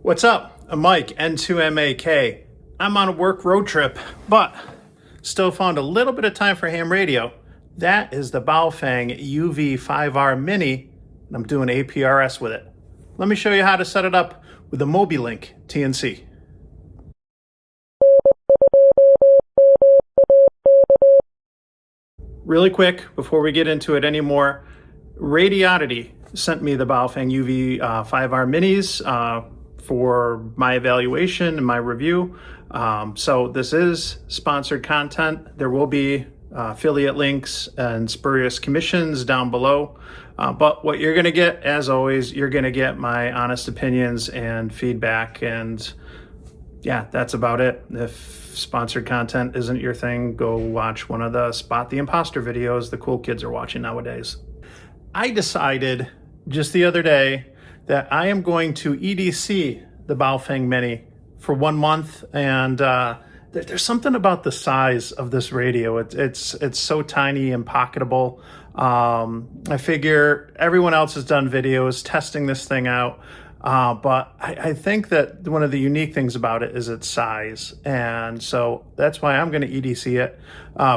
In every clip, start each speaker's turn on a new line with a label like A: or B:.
A: What's up? I'm Mike, N2MAK. I'm on a work road trip, but still found a little bit of time for ham radio. That is the Baofeng UV-5R Mini, and I'm doing APRS with it. Let me show you how to set it up with the Mobilinkd TNC. Really quick, before we get into it anymore, Radioddity sent me the Baofeng UV-5R Minis for my evaluation and my review. So this is sponsored content. There will be affiliate links and spurious commissions down below. But what you're gonna get, as always, you're gonna get my honest opinions and feedback, and yeah, that's about it. If sponsored content isn't your thing, go watch one of the Spot the Imposter videos the cool kids are watching nowadays. I decided just the other day that I am going to EDC the Baofeng Mini for 1 month, and there's something about the size of this radio. It's so tiny and pocketable. I figure everyone else has done videos testing this thing out, but I think that one of the unique things about it is its size, and so that's why I'm going to EDC it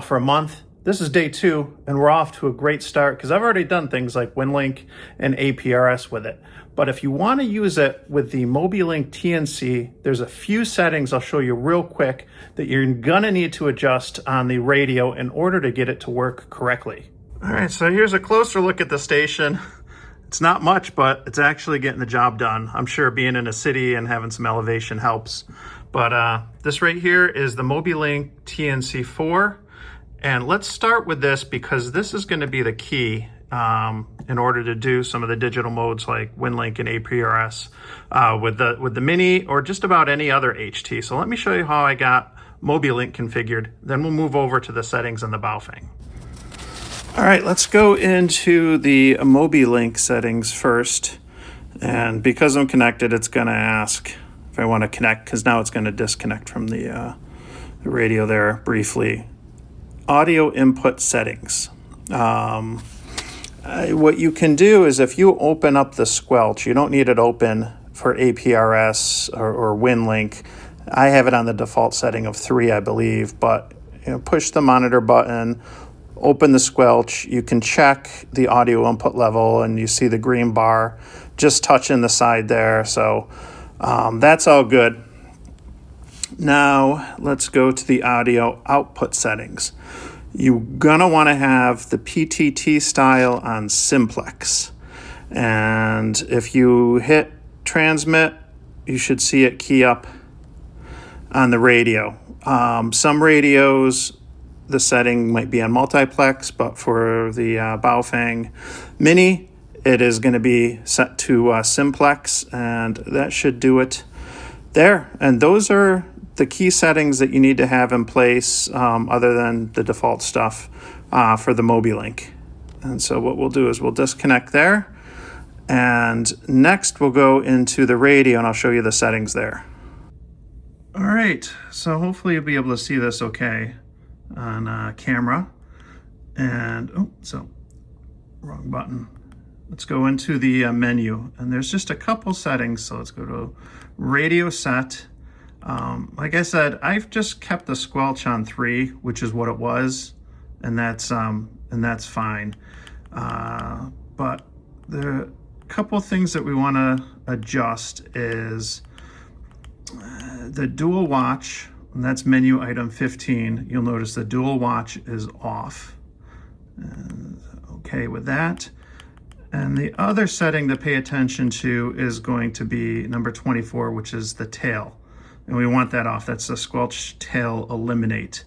A: for a month. This is day 2, and we're off to a great start because I've already done things like Windlink and APRS with it. But if you want to use it with the Mobilinkd TNC, there's a few settings I'll show you real quick that you're gonna need to adjust on the radio in order to get it to work correctly. All right, so here's a closer look at the station. It's not much, but it's actually getting the job done. I'm sure being in a city and having some elevation helps. But this right here is the Mobilinkd TNC4. And let's start with this because this is going to be the key in order to do some of the digital modes like Winlink and APRS with the Mini or just about any other HT. So let me show you how I got Mobilinkd configured. Then we'll move over to the settings on the Baofeng. All right, let's go into the Mobilinkd settings first. And because I'm connected, it's going to ask if I want to connect, because now it's going to disconnect from the radio there briefly. Audio input settings. What you can do is if you open up the squelch, you don't need it open for APRS or Winlink. I have it on the default setting of 3, I believe, but push the monitor button, open the squelch, you can check the audio input level and you see the green bar just touching the side there. So that's all good. Now let's go to the audio output settings. You're gonna wanna have the PTT style on simplex. And if you hit transmit, you should see it key up on the radio. Some radios, the setting might be on multiplex, but for the Baofeng Mini, it is gonna be set to simplex, and that should do it there. And those are the key settings that you need to have in place other than the default stuff for the Mobilinkd. And so what we'll do is we'll disconnect there. And next we'll go into the radio and I'll show you the settings there. All right, so hopefully you'll be able to see this okay on camera. And, wrong button. Let's go into the menu. And there's just a couple settings. So let's go to radio set. Like I said, I've just kept the squelch on 3, which is what it was, and that's fine. But the couple things that we want to adjust is the dual watch, and that's menu item 15. You'll notice the dual watch is off. And okay with that. And the other setting to pay attention to is going to be number 24, which is the tail. And we want that off. That's the squelch tail eliminate.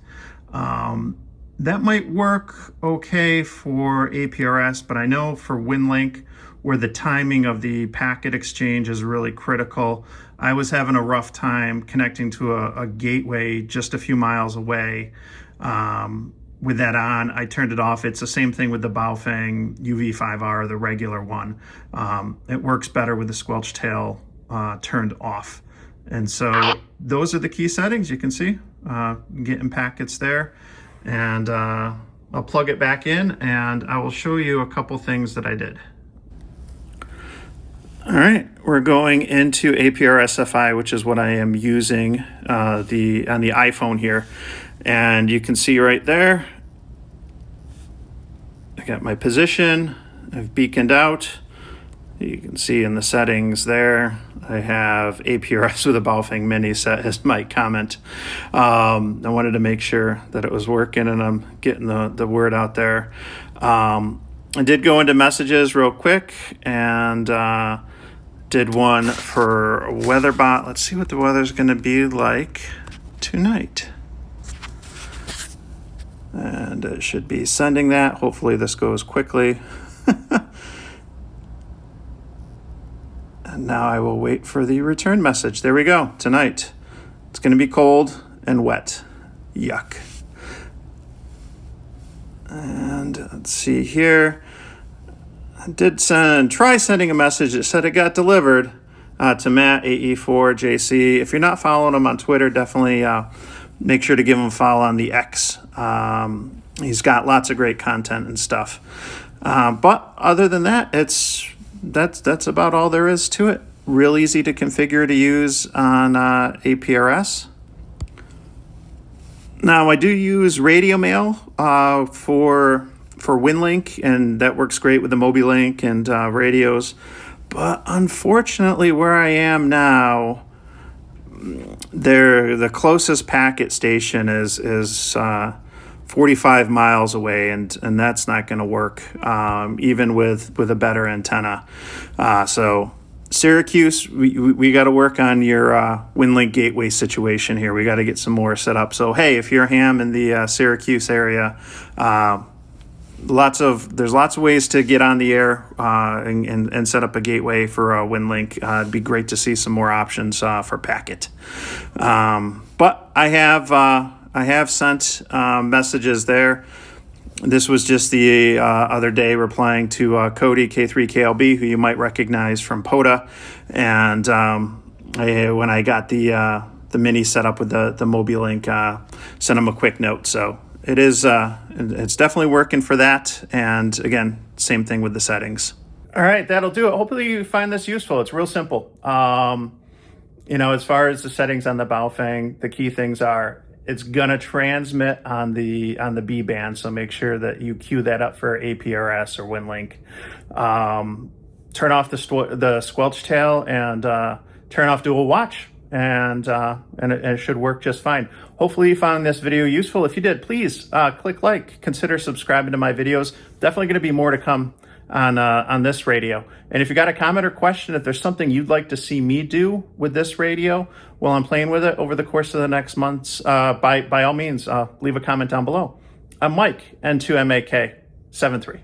A: That might work okay for APRS, but I know for Windlink, where the timing of the packet exchange is really critical, I was having a rough time connecting to a gateway just a few miles away. With that on, I turned it off. It's the same thing with the Baofeng UV-5R, the regular one. It works better with the squelch tail turned off. And so those are the key settings you can see, getting packets there. And I'll plug it back in and I will show you a couple things that I did. All right, we're going into APRS FI, which is what I am using on the iPhone here. And you can see right there, I got my position, I've beaconed out. You can see in the settings there, I have APRS with a Baofeng Mini set as my comment. I wanted to make sure that it was working and I'm getting the word out there. I did go into messages real quick and did one for WeatherBot. Let's see what the weather's going to be like tonight. And it should be sending that. Hopefully this goes quickly. And now I will wait for the return message. There we go. Tonight. It's going to be cold and wet. Yuck. And let's see here. I did try sending a message that said it got delivered to Matt, AE4JC. If you're not following him on Twitter, definitely make sure to give him a follow on the X. He's got lots of great content and stuff. But other than that, that's about all there is to it. Real easy to configure to use on APRS. Now I do use radio mail for Winlink, and that works great with the Mobilinkd and radios. But unfortunately, where I am now, the closest packet station is 45 miles away, and that's not going to work, even with a better antenna. So Syracuse, we got to work on your Windlink gateway situation here. We got to get some more set up. So hey, if you're ham in the Syracuse area, there's lots of ways to get on the air and set up a gateway for Windlink. It'd be great to see some more options for packet. But I have sent messages there. This was just the other day replying to Cody K3KLB, who you might recognize from POTA, and when I got the mini set up with the Mobilinkd, sent him a quick note. So it's definitely working for that. And again, same thing with the settings. All right, that'll do it. Hopefully you find this useful. It's real simple. As far as the settings on the Baofeng, the key things are, it's gonna transmit on the B band, so make sure that you queue that up for APRS or Winlink. Turn off the squelch tail and turn off dual watch, and it should work just fine. Hopefully you found this video useful. If you did, please click like, consider subscribing to my videos. Definitely gonna be more to come on this radio. And if you got a comment or question, if there's something you'd like to see me do with this radio while I'm playing with it over the course of the next months, by all means, leave a comment down below. I'm Mike, N2MAK73.